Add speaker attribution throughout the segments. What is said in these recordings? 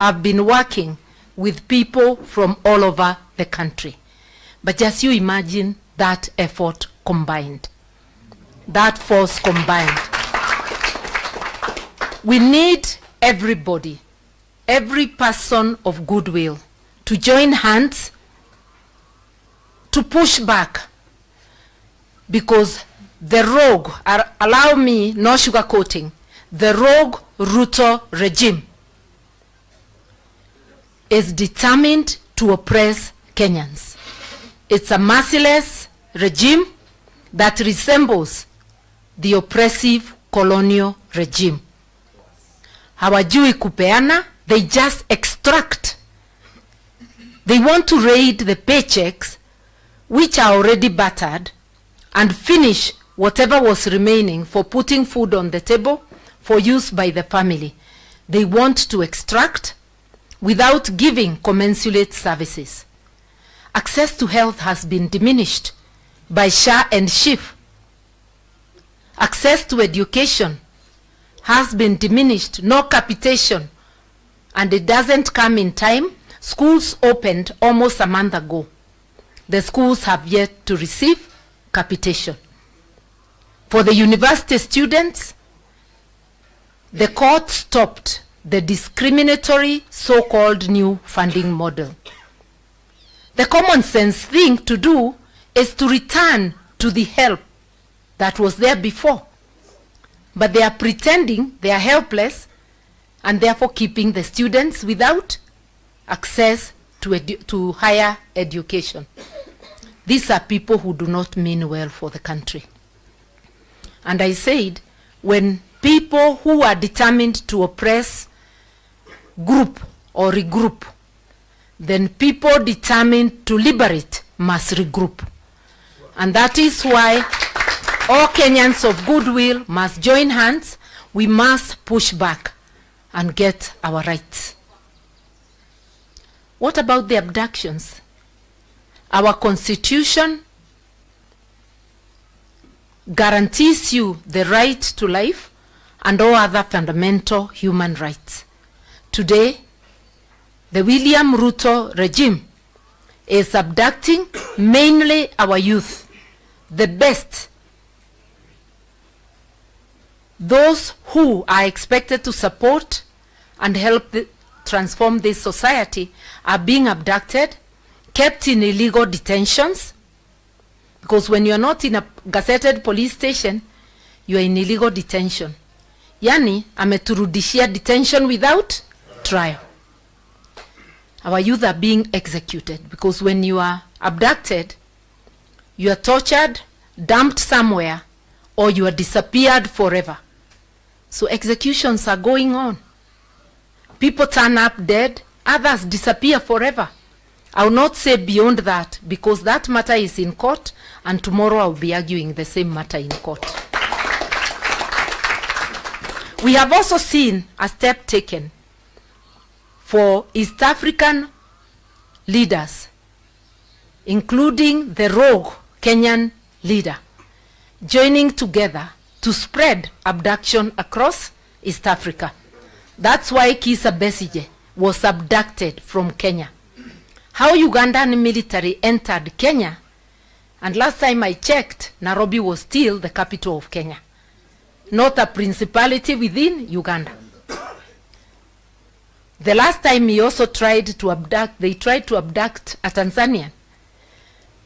Speaker 1: I've been working with people from all over the country. But just you imagine that effort combined, that force combined. We need everybody, every person of goodwill, to join hands to push back, because the rogue, allow me no sugarcoating, the rogue Ruto regime is determined to oppress Kenyans. It's a merciless regime that resembles the oppressive colonial regime. Hawajui kupeana, they just extract. They want to raid the paychecks, which are already battered, and finish whatever was remaining for putting food on the table for use by the family. They want to extract without giving commensurate services. Access to health has been diminished by SHA and SHIF. Access to education has been diminished, no capitation, and it doesn't come in time. Schools opened almost a month ago. The schools have yet to receive capitation. For the university students, the court stopped the discriminatory so-called new funding model. The common sense thing to do is to return to the help that was there before. But they are pretending they are helpless and therefore keeping the students without access to higher education. These are people who do not mean well for the country. And I said, when people who are determined to oppress group or regroup, then people determined to liberate must regroup. And that is why all Kenyans of goodwill must join hands. We must push back and get our rights. What about the abductions? Our constitution guarantees you the right to life and all other fundamental human rights. Today, the William Ruto regime is abducting mainly our youth, the best, those who are expected to support and help transform this society are being abducted, kept in illegal detentions, because when you are not in a gazetted police station, you are in illegal detention. Yani, ameturudishia detention without trial. Our youth are being executed because when you are abducted, you are tortured, dumped somewhere, or you are disappeared forever. So executions are going on. People turn up dead, others disappear forever. I will not say beyond that, because that matter is in court, and tomorrow I will be arguing the same matter in court. We have also seen a step taken for East African leaders, including the rogue Kenyan leader, joining together to spread abduction across East Africa. That's why Kizza Besigye was abducted from Kenya. How Ugandan military entered Kenya, and last time I checked, Nairobi was still the capital of Kenya, not a principality within Uganda. The last time he also tried to abduct, they tried to abduct a Tanzanian.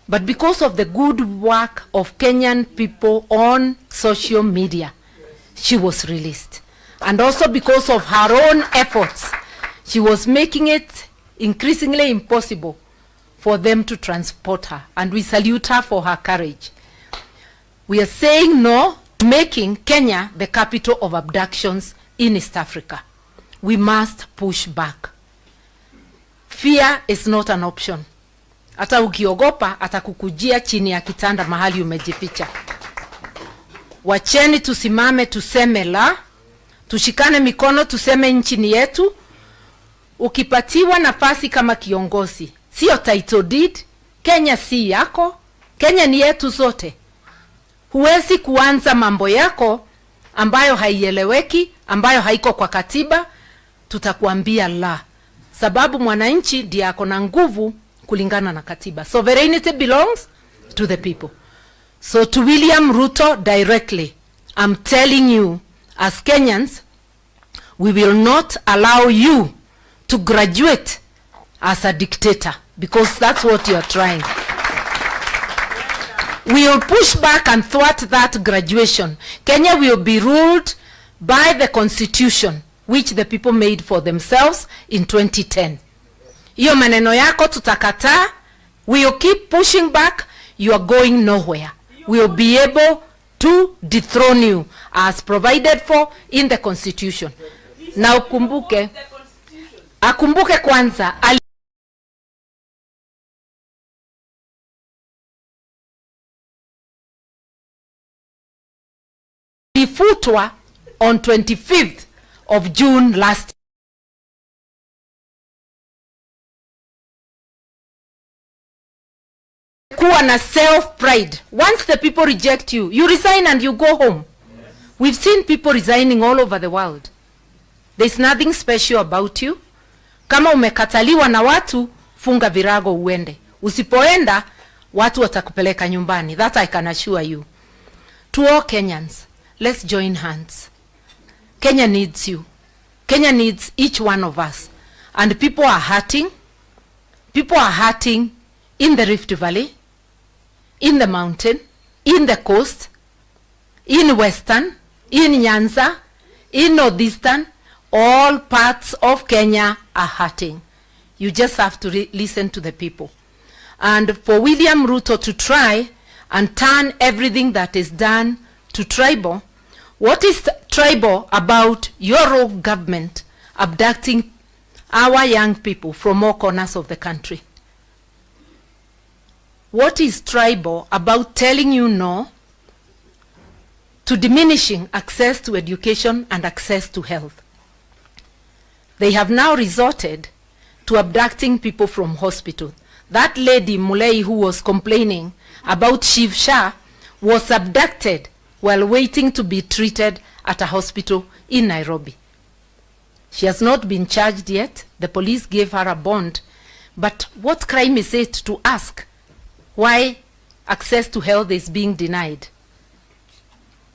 Speaker 1: But because of the good work of Kenyan people on social media, she was released. And also because of her own efforts, she was making it increasingly impossible for them to transport her. And we salute her for her courage. We are saying no, making Kenya the capital of abductions in East Africa. We must push back. Fear is not an option. Hata ukiogopa atakukujia chini ya kitanda mahali umejificha. Wacheni tusimame tuseme la, tushikane mikono tuseme nchi ni yetu. Ukipatiwa nafasi kama kiongozi, sio title deed, Kenya si yako, Kenya ni yetu zote. Huwezi kuanza mambo yako ambayo haieleweki, ambayo haiko kwa katiba, tutakuambia la. sababu mwananchi ndiye ako na nguvu kulingana na katiba. Sovereignty belongs to the people. So to William Ruto directly, I'm telling you, as Kenyans, we will not allow you to graduate as a dictator, because that's what you're trying. We will push back and thwart that graduation. Kenya will be ruled by the constitution which the people made for themselves in 2010. Iyo maneno yako tutakataa. We will keep pushing back. You are going nowhere. We will be able to dethrone you as provided for in the constitution. Na akumbuke kwanza alifutwa on 25th of June last year. Kuwa na self pride. Once the people reject you, you resign and you go home. We've seen people resigning all over the world. There's nothing special about you. Kama umekataliwa na watu, funga virago uende. Usipoenda, watu watakupeleka nyumbani. That I can assure you. To all Kenyans, let's join hands. Kenya needs you. Kenya needs each one of us. And people are hurting. People are hurting in the Rift Valley, in the mountain, in the coast, in Western, in Nyanza, in Northeastern. All parts of Kenya are hurting. You just have to listen to the people. And for William Ruto to try and turn everything that is done to tribal, what is tribal about your rogue government abducting our young people from all corners of the country? What is tribal about telling you no to diminishing access to education and access to health? They have now resorted to abducting people from hospital. That lady Mulei who was complaining about Shiv Shah was abducted while waiting to be treated at a hospital in Nairobi. She has not been charged yet. The police gave her a bond. But what crime is it to ask why access to health is being denied?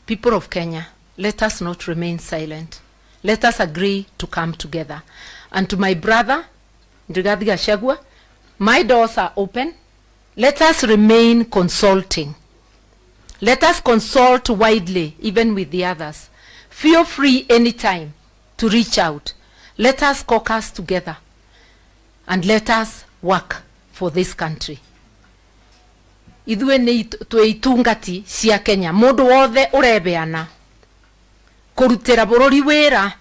Speaker 1: People of Kenya, let us not remain silent. Let us agree to come together. And to my brother, Gachagua, my doors are open. Let us remain consulting. Let us consult widely, even with the others. Feel free anytime to reach out. Let us caucus together. And let us work for this country. Idue ni tuitungati cia Kenya. Mundu wothe urebeana kurutira bururi wira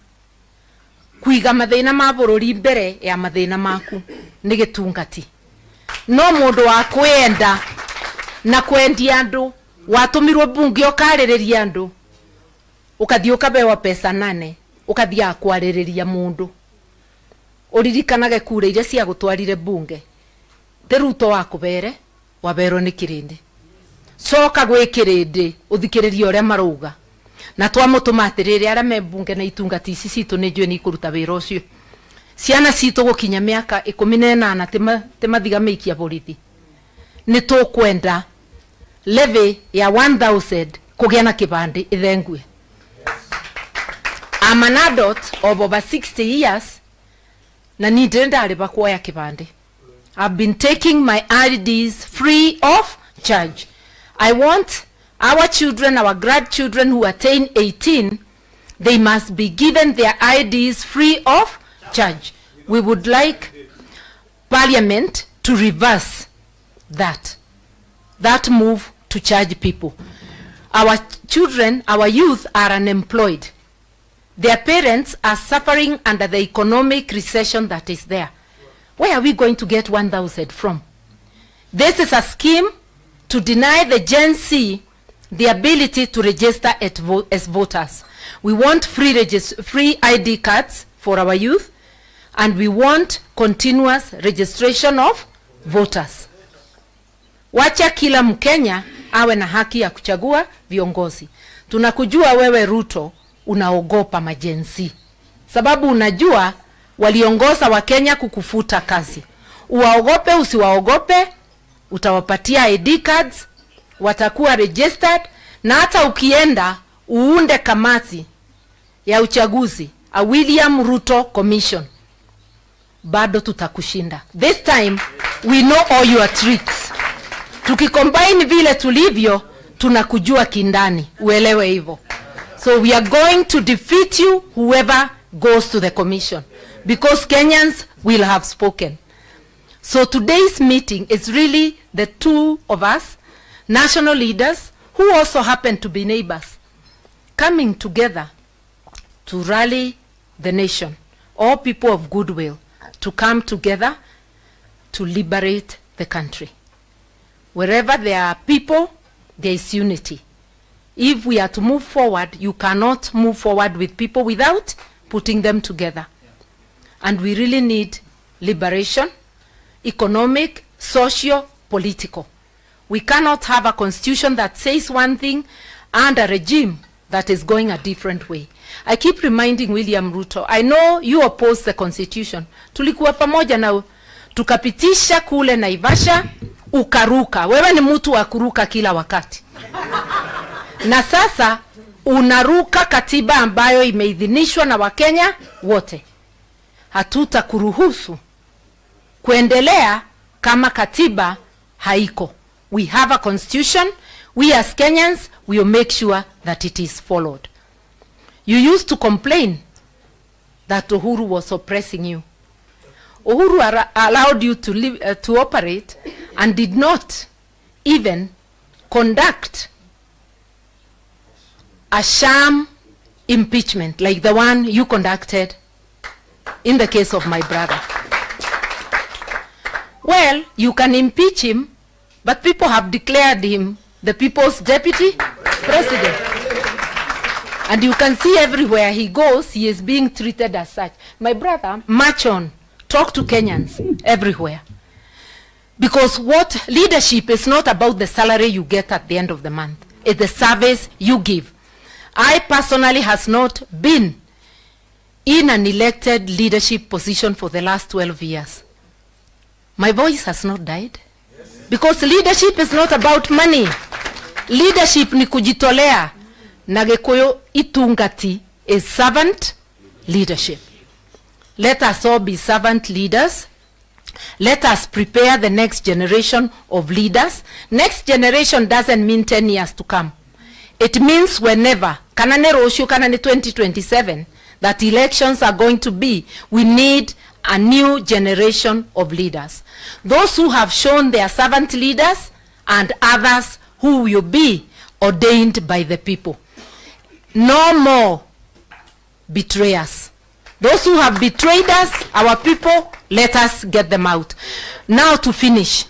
Speaker 1: kuiga mathina ma bururi mbere ya mathina maku ni gitungati. No mundu wa kwenda na kwendia andu watumirwo bunge ukaririria andu ukathii ukabewa pesa 8 ukathii akwaririria mundu uririkanage kure iria cia gutwarire bunge te Ruto wakubere wabero ni kirindi coka gwe kirindi uthikiririe uria maruga na twamutumatirire ara membunge na itungati ici citu ni njue ni kuruta wira ucio ciana citu gukinya miaka 18 temathiga meikia borithi ni tukwenda levy ya 1000 kugia na kibandi ithengue. I'm an adult of over 60 years na ni ndenda riba kuoya kibandi. I've been taking my IDs free of charge. I want our children, our grandchildren who attain 18, they must be given their IDs free of charge. We would like Parliament to reverse that move to charge people. Our children, our youth are unemployed. Their parents are suffering under the economic recession that is there. Where are we going to get 1,000 from? This is a scheme to deny the Gen Z the ability to register as voters. We want free ID cards for our youth, and we want continuous registration of voters. Wacha kila Mkenya awe na haki ya kuchagua viongozi. Tunakujua wewe Ruto unaogopa majenzi. Sababu unajua waliongoza wa Kenya kukufuta kazi. Uwaogope usiwaogope, utawapatia ID cards, watakuwa registered, na hata ukienda uunde kamati ya uchaguzi, a William Ruto Commission, bado tutakushinda. This time we know all your tricks. Tukicombine vile tulivyo, tunakujua kindani, uelewe hivyo. So we are going to defeat you, whoever goes to the commission, because Kenyans will have spoken. So today's meeting is really the two of us, national leaders, who also happen to be neighbors, coming together to rally the nation, all people of goodwill, to come together to liberate the country. Wherever there are people, there is unity. If we are to move forward, you cannot move forward with people without putting them together. And we really need liberation, economic, social, political. We cannot have a constitution that says one thing and a regime that is going a different way. I keep reminding William Ruto, I know you oppose the constitution. Tulikuwa pamoja na tukapitisha kule Naivasha, ukaruka. Wewe ni mtu wa kuruka kila wakati. Na sasa unaruka katiba ambayo imeidhinishwa na Wakenya wote. Hatutakuruhusu kuendelea kama katiba haiko. We have a constitution. We as Kenyans will make sure that it is followed. You used to complain that Uhuru was oppressing you. Uhuru allowed you to live, to operate, and did not even conduct a sham impeachment like the one you conducted in the case of my brother. Well, you can impeach him, but people have declared him the people's deputy president. And you can see everywhere he goes, he is being treated as such. My brother, march on, talk to Kenyans everywhere. Because what leadership is not about the salary you get at the end of the month. It's the service you give. I personally has not been in an elected leadership position for the last 12 years. My voice has not died. Because leadership is not about money. Leadership ni kujitolea. Nagekoyo itungati is servant leadership. Let us all be servant leaders. Let us prepare the next generation of leaders. Next generation doesn't mean 10 years to come. It means whenever, kanane roshu kanane 2027, that elections are going to be, we need a new generation of leaders. Those who have shown their servant leaders, and others who will be ordained by the people. No more betrayers. Those who have betrayed us, our people, let us get them out. Now to finish.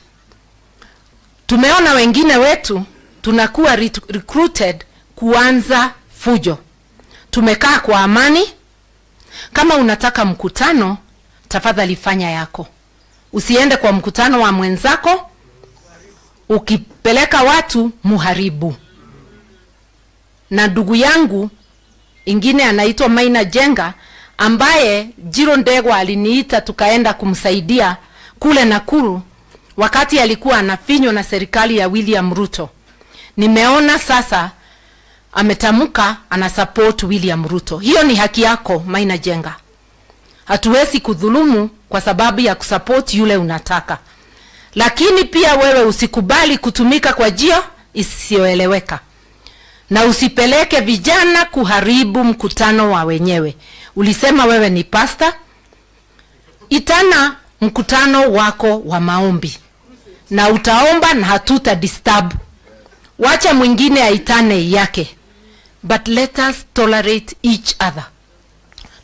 Speaker 1: Tumeona wengine wetu tunakuwa recruited kuanza fujo. Tumekaa kwa amani. Kama unataka mkutano, tafadhali fanya yako. Usiende kwa mkutano wa mwenzako, ukipeleka watu muharibu. Na ndugu yangu ingine anaitwa Maina Jenga, ambaye Jiro Ndegwa aliniita tukaenda kumsaidia kule Nakuru wakati alikuwa anafinywa na serikali ya William Ruto. Nimeona sasa ametamuka ana support William Ruto. Hiyo ni haki yako, Maina Jenga. Hatuwezi kudhulumu kwa sababu ya kusupport yule unataka. Lakini pia wewe usikubali kutumika kwa njia isiyoeleweka. Na usipeleke vijana kuharibu mkutano wa wenyewe. Ulisema wewe ni pastor. Itana mkutano wako wa maombi. Na utaomba na hatuta disturb. Wacha mwingine aitane yake. But let us tolerate each other.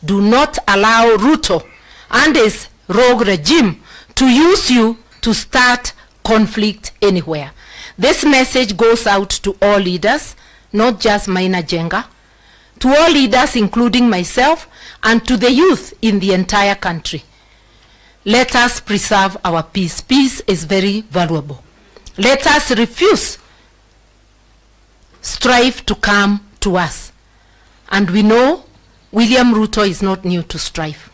Speaker 1: Do not allow Ruto and his rogue regime to use you to start conflict anywhere. This message goes out to all leaders, not just Maina Jenga, to all leaders including myself, and to the youth in the entire country. Let us preserve our peace. Peace is very valuable. Let us refuse strife to come to us. And we know William Ruto is not new to strife.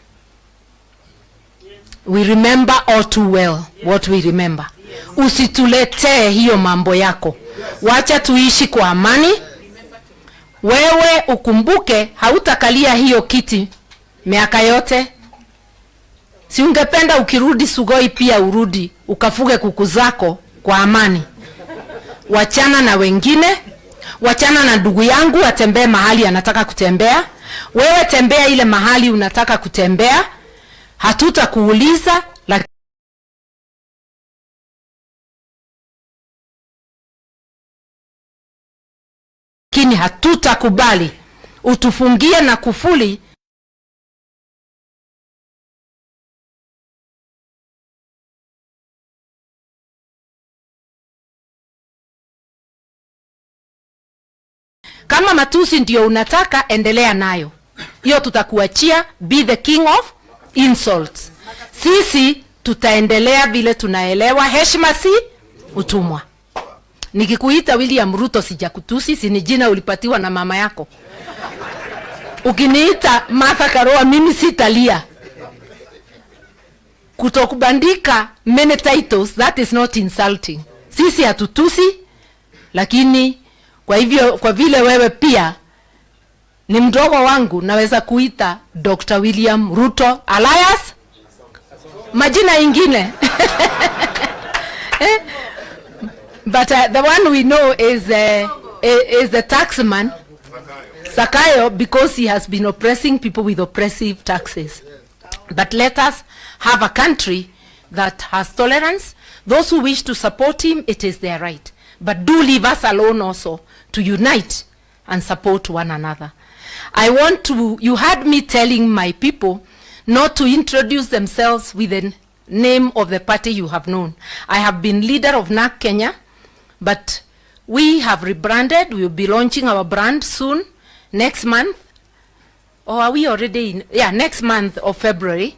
Speaker 1: We remember all too well what we remember. Usituletee hiyo mambo yako. Wacha tuishi kwa amani. Wewe ukumbuke hautakalia hiyo kiti miaka yote. Si ungependa ukirudi Sugoi pia urudi ukafuge kuku zako kwa amani. Wachana na wengine, wachana na ndugu yangu atembee mahali anataka kutembea. Wewe tembea ile mahali unataka kutembea. Hatutakuuliza, lakini hatutakubali utufungie na kufuli kama matusi ndio unataka, endelea nayo. Hiyo tutakuachia, be the king of insults. Sisi tutaendelea vile tunaelewa heshima si utumwa. Nikikuita William Ruto sijakutusi, si ni jina ulipatiwa na mama yako. Ukiniita Martha Karua mimi sitalia. Kutokubandika many titles, that is not insulting. Sisi hatutusi, lakini kwa hivyo kwa vile wewe pia ni mdogo wangu, naweza kuita Dr. William Ruto alias majina ingine. But the one we know is the taxman Sakayo, because he has been oppressing people with oppressive taxes. But let us have a country that has tolerance. Those who wish to support him, it is their right. But do leave us alone also to unite and support one another. I want to, you heard me telling my people not to introduce themselves with the name of the party you have known. I have been leader of NAC Kenya, but we have rebranded. We will be launching our brand soon, next month. Or are we already in? Yeah, next month of February.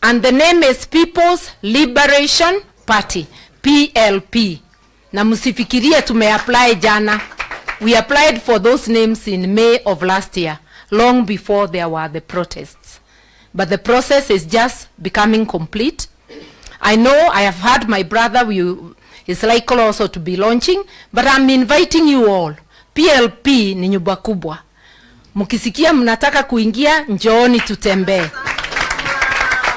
Speaker 1: And the name is People's Liberation Party, PLP. Na musifikirie tume-apply jana. We applied for those names in May of last year, long before there were the protests. But the process is just becoming complete. I know I have heard my brother is likely also to be launching, but I'm inviting you all. PLP ni nyumba kubwa. Mukisikia mnataka kuingia, njooni tutembee.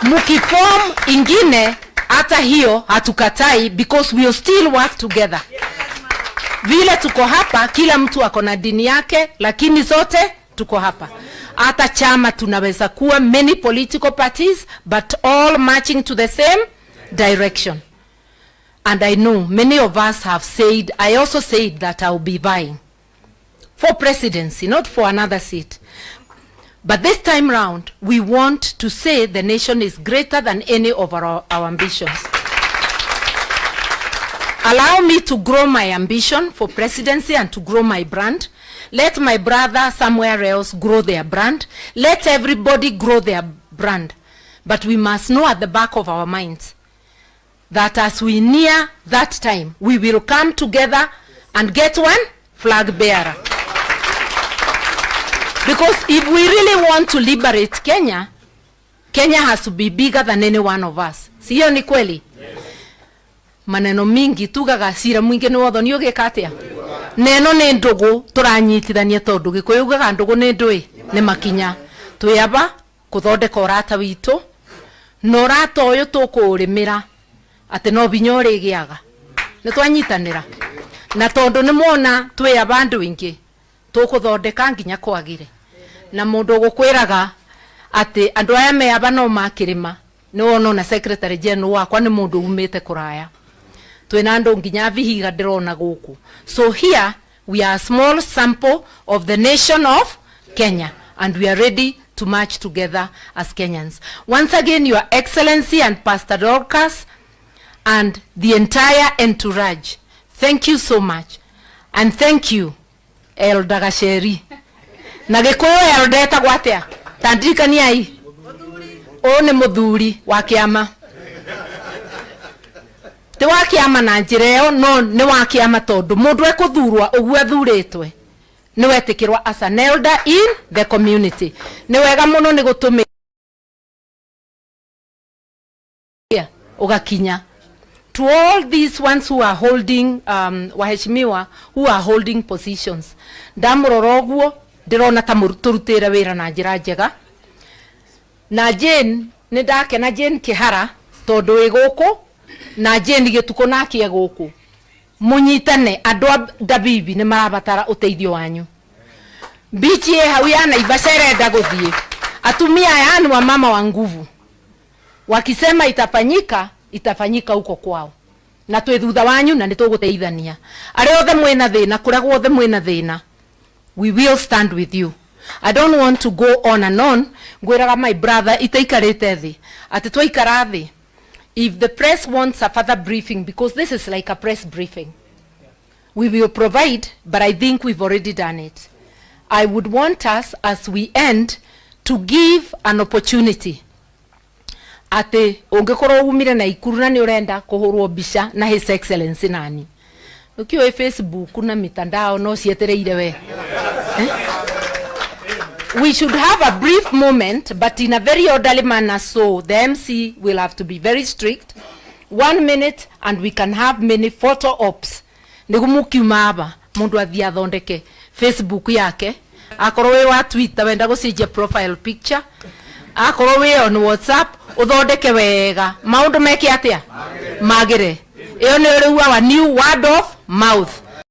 Speaker 1: Mukiform ingine, hata hiyo hatukatai, because we will still work together. Vile tuko hapa, kila mtu ako na dini yake, lakini zote tuko hapa. Hata chama tunaweza kuwa many political parties, but all marching to the same direction. And I know many of us have said, I also said that I'll be vying for presidency, not for another seat. But this time round, we want to say the nation is greater than any of our ambitions. Allow me to grow my ambition for presidency and to grow my brand. Let my brother somewhere else grow their brand. Let everybody grow their brand. But we must know at the back of our minds that as we near that time, we will come together and get one flag bearer. Because if we really want to liberate Kenya, Kenya has to be bigger than any one of us. Siyo ni kweli? Maneno mingi tugaga sira mwingi ni wotho ni ugikatia. Neno ni ndugu turanyitithania tondu gikuugaga ndugu ni ndui ni makinya. Tuyaba kuthondeka urata witu. No urata uyu tukurimira ati no binya urigiaga. Ni twanyitanira. Na tondu ni muona tuyaba andu ingi tukuthondeka nginya kwagire. Na mundu gukwiraga ati andu aya meaba no makirima. Ni wono na secretary general wakwa ni mundu umite kuraya. Twina andu nginya vihiga ndirona guku. So here we are a small sample of the nation of Kenya, and we are ready to march together as Kenyans. Once again, Your Excellency and Pastor Dorcas and the entire entourage, thank you so much. And thank you, Elder Gacheri. Nagekuyo Elder etagwatia tandika ni ai one muthuri wa kiama. Te wa kiama na njireo no ni wa kiama tondu mundu ekuthurwa uguo athuritwe ni wetikirwa as an elder in the community. Ni wega muno ni gutumi ugakinya. To all these ones who are holding waheshimiwa who are holding positions, ndamuroroguo ndirona ta turutira wira na njira njega. Na Jane ni ndakena Jane Kihara tondu wi guku na Jane gituko nake guku, munyitane andu a Dabibi ni marabatara uteithio wanyu. Bichi hau ya Naivasha irenda guthie, atumia aya ni wa mama wa nguvu, wakisema itafanyika huko kwao, na twi thutha wanyu na nituguteithania. Ari othe mwena thina, kuria guothe mwena thina, we will stand with you. I don't want to go on and on. Ngwiraga my brother itaikarite thi ati twaikara thi. If the press wants a further briefing, because this is like a press briefing, we will provide, but I think we've already done it. I would want us, as we end, to give an opportunity. Ate ungekoro umire na Ikuru na ni urenda kuhurwo bisha na His Excellency nani. Ukiwa Facebook kuna mitandao no sietereire we. We should have a brief moment, but in a very orderly manner, so the MC will have to be very strict. 1 minute and we can have many photo ops. Nigumukiuma aba mundu athia athondeke Facebook yake, akorwo we wa Twitter wenda gucenjia profile picture, akorwo we on WhatsApp uthondeke wega, maundu meke atia magire. Iyo ni riu our new word of mouth.